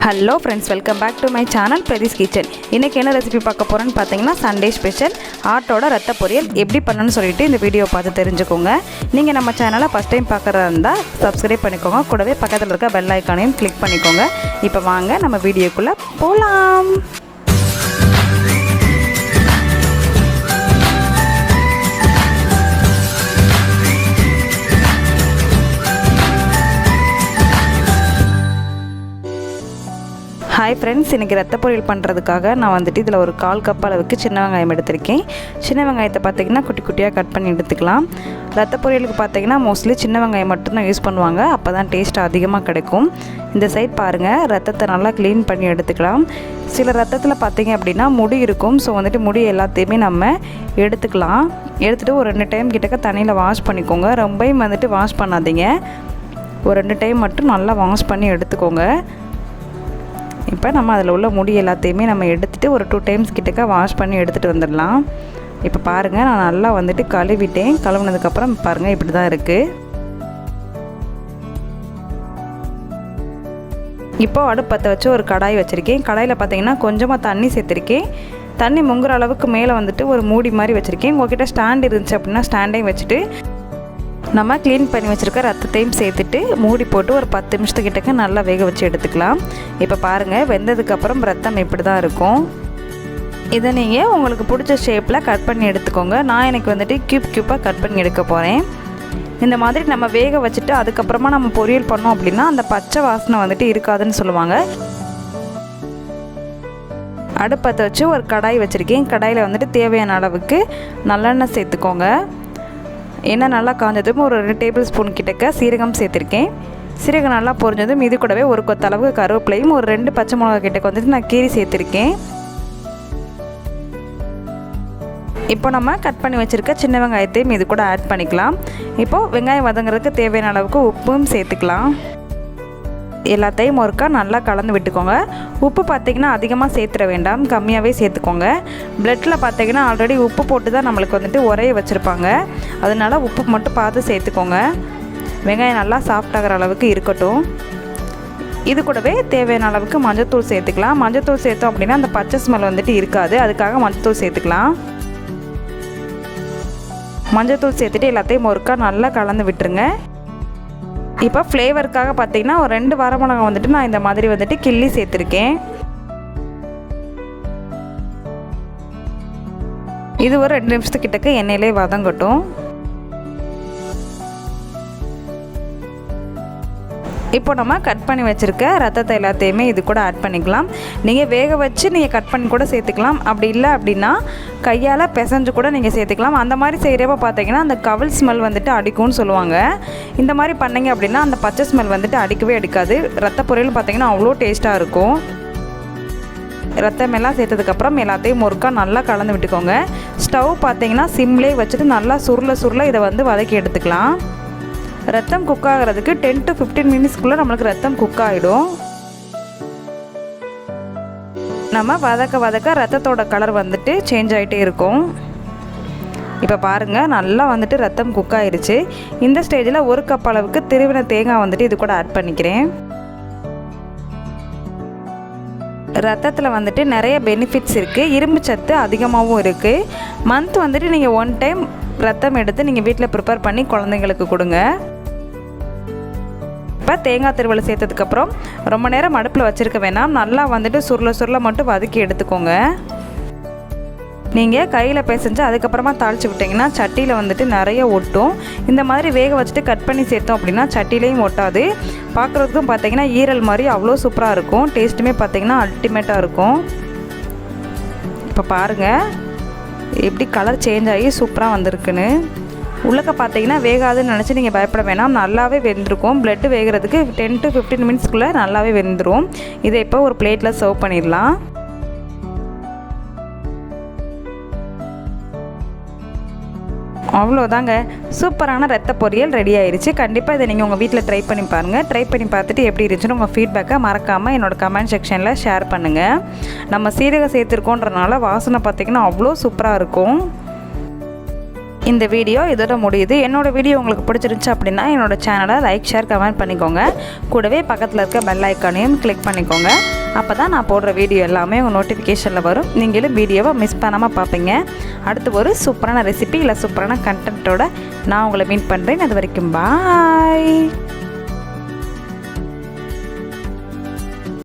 Hello friends, welcome back to my channel Pratheesh kitchen. இன்றைக்கி என்ன recipe பார்க்க போகிறேன்னு பார்த்தீங்கன்னா சண்டே ஸ்பெஷல் ஆட்டோட ரத்த பொரியல் எப்படி பண்ணணும்னு சொல்லிட்டு இந்த வீடியோ பார்த்து தெரிஞ்சுக்கோங்க. நீங்கள் நம்ம சேனலை ஃபஸ்ட் டைம் பார்க்குறதா இருந்தால் சப்ஸ்கிரைப் பண்ணிக்கோங்க. கூடவே பக்கத்தில் இருக்க பெல் ஐக்கானையும் கிளிக் பண்ணிக்கோங்க. இப்போ வாங்க நம்ம வீடியோக்குள்ளே போகலாம். ஹாய் ஃப்ரெண்ட்ஸ், இன்றைக்கி ரத்த பொரியல் பண்ணுறதுக்காக நான் வந்துட்டு இதில் ஒரு 1/4 கப் அளவுக்கு சின்ன வெங்காயம் எடுத்திருக்கேன். சின்ன வெங்காயத்தை பார்த்திங்கன்னா குட்டி குட்டியாக கட் பண்ணி எடுத்துக்கலாம். ரத்த பொரியலுக்கு பார்த்திங்கன்னா மோஸ்ட்லி சின்ன வெங்காயம் மட்டும்தான் யூஸ் பண்ணுவாங்க. அப்போ தான் டேஸ்ட் அதிகமாக கிடைக்கும். இந்த சைட் பாருங்கள், ரத்தத்தை நல்லா க்ளீன் பண்ணி எடுத்துக்கலாம். சில ரத்தத்தில் பார்த்திங்க அப்படின்னா முடி இருக்கும். ஸோ வந்துட்டு முடி எல்லாத்தையுமே நம்ம எடுத்துக்கலாம். எடுத்துகிட்டு ஒரு 2 டைம் கிட்டக்க தண்ணியில் வாஷ் பண்ணிக்கோங்க. ரொம்பவும் வந்துட்டு வாஷ் பண்ணாதீங்க. ஒரு 2 டைம் மட்டும் நல்லா வாஷ் பண்ணி எடுத்துக்கோங்க. இப்போ நம்ம அதில் உள்ள முடி எல்லாத்தையுமே நம்ம எடுத்துகிட்டு ஒரு 2 டைம்ஸ் கிட்டக்க வாஷ் பண்ணி எடுத்துகிட்டு வந்துடலாம். இப்போ பாருங்கள், நான் நல்லா வந்துட்டு கழுவிட்டேன். கழுவுனதுக்கப்புறம் பாருங்கள் இப்படி தான் இருக்குது. இப்போ அடுப்பத்தை வச்சு ஒரு கடாய் வச்சுருக்கேன். கடாயில் பார்த்தீங்கன்னா கொஞ்சமாக தண்ணி சேர்த்துருக்கேன். தண்ணி முங்குற அளவுக்கு மேலே வந்துட்டு ஒரு மூடி மாதிரி வச்சுருக்கேன். உங்கள்கிட்ட ஸ்டாண்ட் இருந்துச்சு அப்படின்னா ஸ்டாண்டையும் வச்சுட்டு நம்ம க்ளீன் பண்ணி வச்சுருக்க ரத்தத்தையும் சேர்த்துட்டு மூடி போட்டு ஒரு 10 நிமிஷத்துக்கிட்டக்க நல்லா வேக வச்சு எடுத்துக்கலாம். இப்போ பாருங்கள், வெந்ததுக்கப்புறம் ரத்தம் இப்படி தான் இருக்கும். இதை நீங்கள் உங்களுக்கு பிடிச்ச ஷேப்பில் கட் பண்ணி எடுத்துக்கோங்க. நான் எனக்கு வந்துட்டு க்யூப்பாக கட் பண்ணி எடுக்க போகிறேன். இந்த மாதிரி நம்ம வேக வச்சுட்டு அதுக்கப்புறமா நம்ம பொரியல் பண்ணோம் அப்படின்னா அந்த பச்சை வாசனை வந்துட்டு இருக்காதுன்னு சொல்லுவாங்க. அடுப்பத்தை வச்சு ஒரு கடாய் வச்சுருக்கேன். கடாயில் வந்துட்டு தேவையான அளவுக்கு நல்லெண்ணெய் சேர்த்துக்கோங்க. எண்ணெய் நல்லா காஞ்சதும் ஒரு 2 டேபிள் ஸ்பூன் கிட்டக்க சீரகம் சேர்த்துருக்கேன். சீரகம் நல்லா பொரிஞ்சதும் இது கூடவே ஒரு கொத்தளவுக்கு கருவேப்பிலையும் ஒரு 2 பச்சை மிளகா கிட்டக்க வந்துட்டு நான் கீரி சேர்த்துருக்கேன். இப்போ நம்ம கட் பண்ணி வச்சுருக்க சின்ன வெங்காயத்தையும் இது கூட ஆட் பண்ணிக்கலாம். இப்போது வெங்காயம் வதங்குறதுக்கு தேவையான அளவுக்கு உப்பும் சேர்த்துக்கலாம். எல்லாத்தையும் ஒருக்கா நல்லா கலந்து விட்டுக்கோங்க. உப்பு பார்த்திங்கன்னா அதிகமாக சேர்த்துட வேண்டாம், கம்மியாகவே சேர்த்துக்கோங்க. ப்ளட்டில் பார்த்திங்கன்னா ஆல்ரெடி உப்பு போட்டு தான் நம்மளுக்கு வந்துட்டு உரைய வச்சுருப்பாங்க. அதனால் உப்பு மட்டும் பார்த்து சேர்த்துக்கோங்க. வெங்காயம் நல்லா சாஃப்டாகிற அளவுக்கு இருக்கட்டும். இது கூடவே தேவையான அளவுக்கு மஞ்சள்தூள் சேர்த்துக்கலாம். மஞ்சள்தூள் சேர்த்தோம் அப்படின்னா அந்த பச்சை ஸ்மெல் வந்துட்டு இருக்காது. அதுக்காக மஞ்சள்தூள் சேர்த்துக்கலாம். மஞ்சள்தூள் சேர்த்துட்டு எல்லாத்தையும் ஒருக்கா நல்லா கலந்து விட்டுருங்க. இப்போ ஃப்ளேவருக்காக பார்த்தீங்கன்னா ஒரு 2 வரமிளகாய் வந்துட்டு நான் இந்த மாதிரி வந்துட்டு கிள்ளி சேர்த்துருக்கேன். இது ஒரு 2 நிமிஷத்துக்கிட்டக்க எண்ணெயிலே வதங்கட்டும். இப்போ நம்ம கட் பண்ணி வச்சுருக்க ரத்தத்தை எல்லாத்தையுமே இது கூட ஆட் பண்ணிக்கலாம். நீங்கள் வேக வச்சு நீங்கள் கட் பண்ணி கூட சேர்த்துக்கலாம். அப்படி இல்லை அப்படின்னா கையால் பிசைஞ்சு கூட நீங்கள் சேர்த்துக்கலாம். அந்த மாதிரி செய்கிறப்ப பார்த்தீங்கன்னா அந்த கவுல் ஸ்மெல் வந்துட்டு அடிக்கும்னு சொல்லுவாங்க. இந்த மாதிரி பண்ணிங்க அப்படின்னா அந்த பச்சை ஸ்மெல் வந்துட்டு அடிக்கவே அடிக்காது. ரத்த பொரியல் பார்த்திங்கன்னா அவ்வளோ டேஸ்ட்டாக இருக்கும். ரத்தமெல்லாம் சேர்த்ததுக்கப்புறம் எல்லாத்தையும் ஒருக்கா நல்லா கலந்து விட்டுக்கோங்க. ஸ்டவ் பார்த்திங்கன்னா சிம்லேயே வச்சுட்டு நல்லா சுருள இதை வந்து வதக்கி எடுத்துக்கலாம். ரத்தம் குக் ஆகிறதுக்கு 10 to 15 மினிட்ஸ்க்குள்ளே நம்மளுக்கு ரத்தம் குக் ஆகிடும். நம்ம வதக்க ரத்தத்தோட கலர் வந்துட்டு சேஞ்ச் ஆகிட்டே இருக்கும். இப்போ பாருங்கள், நல்லா வந்துட்டு ரத்தம் குக் ஆகிருச்சு. இந்த ஸ்டேஜில் 1 கப் அளவுக்கு திருவின தேங்காய் வந்துட்டு இது கூட ஆட் பண்ணிக்கிறேன். ரத்தத்தில் வந்துட்டு நிறைய பெனிஃபிட்ஸ் இருக்குது. இரும்பு சத்து அதிகமாகவும் இருக்குது. மந்த் வந்துட்டு நீங்கள் 1 டைம் ரத்தம் எடுத்து நீங்கள் வீட்டில் ப்ரிப்பேர் பண்ணி குழந்தைங்களுக்கு கொடுங்க. இப்போ தேங்காய் திருவள்ளை சேர்த்ததுக்கப்புறம் ரொம்ப நேரம் அடுப்பில் வச்சுருக்க வேணாம். நல்லா வந்துட்டு சுருள மட்டும் வதக்கி எடுத்துக்கோங்க. நீங்கள் கையில் பிசைஞ்சு அதுக்கப்புறமா தாளித்து விட்டிங்கன்னா சட்டியில் வந்துட்டு நிறைய ஒட்டும். இந்த மாதிரி வேக வச்சுட்டு கட் பண்ணி சேர்த்தோம் அப்படின்னா சட்டிலையும் ஒட்டாது. பார்க்குறதுக்கும் பார்த்திங்கன்னா ஈரல் மாதிரி அவ்வளோ சூப்பராக இருக்கும். டேஸ்ட்டுமே பார்த்திங்கன்னா அல்டிமேட்டாக இருக்கும். இப்போ பாருங்கள் எப்படி கலர் சேஞ்ச் ஆகி சூப்பராக வந்திருக்குன்னு. உள்ளக்க பார்த்தீங்கன்னா வேகாதுன்னு நினச்சி நீங்கள் பயப்பட வேணாம், நல்லாவே வெந்திருக்கும். ப்ளட்டு வேகிறதுக்கு 10 to 15 மினிட்ஸ்க்குள்ளே நல்லாவே வெந்துடும். இதை இப்போ ஒரு பிளேட்டில் சர்வ் பண்ணிடலாம். அவ்வளோதாங்க, சூப்பரான ரத்த பொரியல் ரெடி ஆயிடுச்சு. கண்டிப்பாக இதை நீங்கள் உங்கள் வீட்டில் ட்ரை பண்ணி பாருங்கள். ட்ரை பண்ணி பார்த்துட்டு எப்படி இருந்துச்சுன்னு உங்கள் ஃபீட்பேக்கை மறக்காமல் என்னோடய கமெண்ட் செக்ஷனில் ஷேர் பண்ணுங்கள். நம்ம சீரகம் சேர்த்துருக்கோன்றனால வாசனை பார்த்திங்கன்னா அவ்வளோ சூப்பராக இருக்கும். இந்த வீடியோ இதோட முடியுது. என்னோடய வீடியோ உங்களுக்கு பிடிச்சிருந்துச்சு அப்படின்னா என்னோடய சேனலை லைக், ஷேர், கமெண்ட் பண்ணிக்கோங்க. கூடவே பக்கத்தில் இருக்க பெல் ஐக்கானையும் கிளிக் பண்ணிக்கோங்க. அப்போ தான் நான் போடுற வீடியோ எல்லாமே உங்கள் நோட்டிஃபிகேஷனில் வரும். நீங்களும் வீடியோவை மிஸ் பண்ணாமல் பார்ப்பீங்க. அடுத்து ஒரு சூப்பரான ரெசிபி இல்லை சூப்பரான கண்டென்ட்டோட நான் உங்களை மீட் பண்ணுறேன். அது வரைக்கும் பாய்.